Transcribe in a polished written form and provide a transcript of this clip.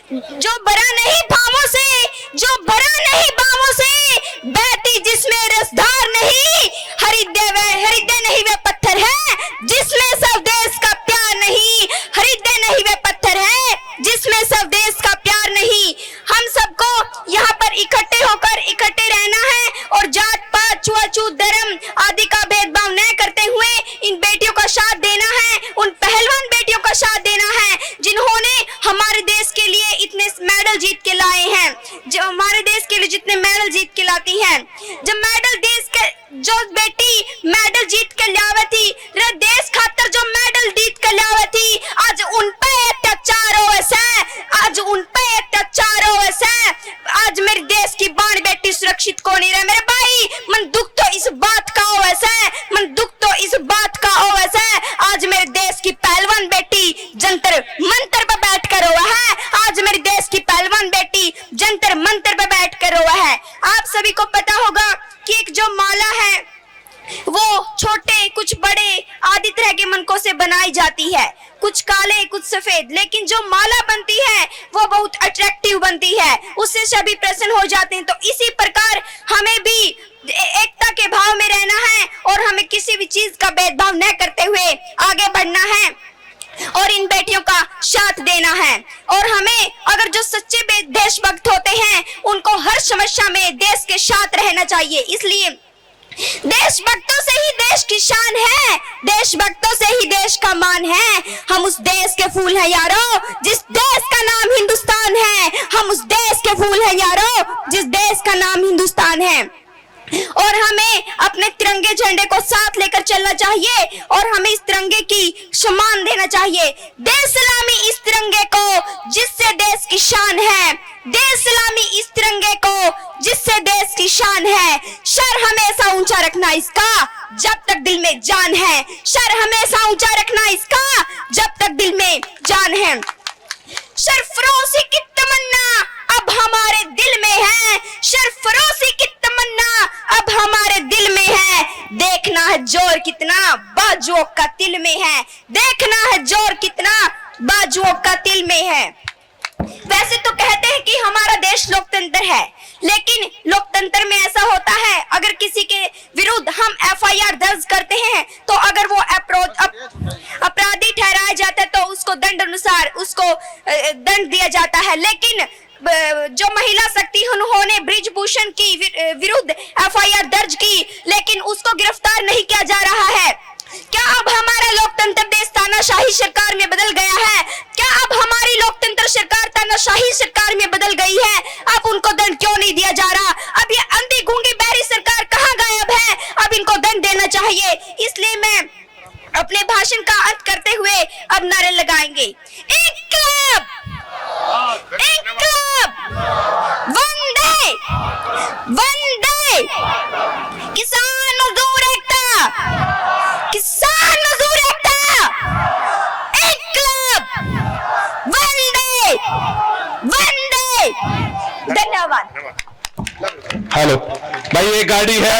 जो बरा नहीं भावों से, जो बरा नहीं भावों से, बहती जिसमें रसधार नहीं, हृदय नहीं वे पत्थर है जिसमें सब देश का प्यार नहीं, हृदय नहीं वे पत्थर है जिसमें सब देश का प्यार नहीं। हम सबको यहाँ पर इकट्ठे होकर इकट्ठे रहना है और जात पात छुआछूत धर्म आदि का भेदभाव न करते हुए इन बेटियों का साथ देना है, उन पहलवान बेटियों का साथ देना है जिन्होंने हमारे देश के लिए इतने मेडल जीत के लाए हैं, जो हमारे देश के लिए जितने मेडल जीत के लाती हैं। जब मेडल देश के जो बेटी मेडल जीत के लावे थी, देश खातर जो मेडल जीत के लावे थी, आज उन पे अत्याचार हो है, आज उन पे अत्याचार हो है। आज मेरे देश की बाण बेटी सुरक्षित को नहीं रहे मेरे भाई, मन दुख तो इस बात का हो है, मन दुख तो इस बात का हो है। आज मेरे देश की पहलवान बेटी जंतर मंतर पे बैठ कर हुआ है, आज मेरे देश की पहलवान बेटी जंतर मंतर पे बैठ कर हुआ है। आप सभी को पता होगा कि एक जो माला है वो छोटे कुछ बड़े आदि तरह के मनकों से बनाई जाती है, कुछ काले कुछ सफेद, लेकिन जो माला बनती है वो बहुत अट्रैक्टिव बनती है, उससे सभी प्रसन्न हो जाते हैं। तो इसी प्रकार हमें भी एकता के भाव में रहना है और हमें किसी भी चीज का भेदभाव न करते हुए आगे बढ़ना है और इन बेटियों का साथ देना है। और हमें अगर जो सच्चे देशभक्त होते हैं उनको हर समस्या में देश के साथ रहना चाहिए। इसलिए देशभक्तों से ही देश की शान है, देशभक्तों से ही देश का मान है। हम उस देश के फूल हैं यारो जिस देश का नाम हिंदुस्तान है, हम उस देश के फूल हैं यारो जिस देश का नाम हिंदुस्तान है। और हमें अपने तिरंगे झंडे को साथ लेकर चलना चाहिए और हमें इस तिरंगे की सम्मान देना चाहिए। दे सलामी इस तिरंगे को जिससे देश की शान है, दे सलामी इस तिरंगे को जिससे देश की शान है। सर हमेशा ऊंचा रखना इसका जब तक दिल में जान है, सर हमेशा ऊंचा रखना इसका जब तक दिल में जान है। सरफरोशी की तमन्ना अब हमारे दिल में है, सरफरोशी की तमन्ना अब हमारे दिल में है। देखना है जोर कितना बाजुओं का तिल में है, देखना है जोर कितना बाजुओं का तिल में है। वैसे तो कहते हैं कि हमारा देश लोकतंत्र है, लेकिन लोकतंत्र में ऐसा होता है अगर किसी के विरुद्ध हम एफआईआर दर्ज करते हैं तो अगर वो अपराधी ठहराया जाता है तो उसको दंड अनुसार उसको दंड दिया जाता है। लेकिन जो महिला शक्ति उन्होंने ब्रिजभूषण की विरुद्ध एफआईआर दर्ज की लेकिन उसको गिरफ्तार नहीं किया जा रहा है। क्या अब हमारा लोकतंत्र देश तानाशाही सरकार में बदल गया है? क्या अब हमारी लोकतंत्र सरकार तानाशाही सरकार में बदल गई है? अब उनको दंड क्यों नहीं दिया जा रहा? अब ये अंधी गूंगी बहरी सरकार कहाँ गायब है? अब इनको दंड देना चाहिए। इसलिए मैं अपने भाषण का अंत करते हुए अब नारे लगाएंगे। इंकलाब, इंकलाब, वंदे, वंदे, किसान मजदूर एकता, किसान मजदूर एकता, इंकलाब, वंदे, वंदे। धन्यवाद। हेलो भाई, ये गाड़ी है।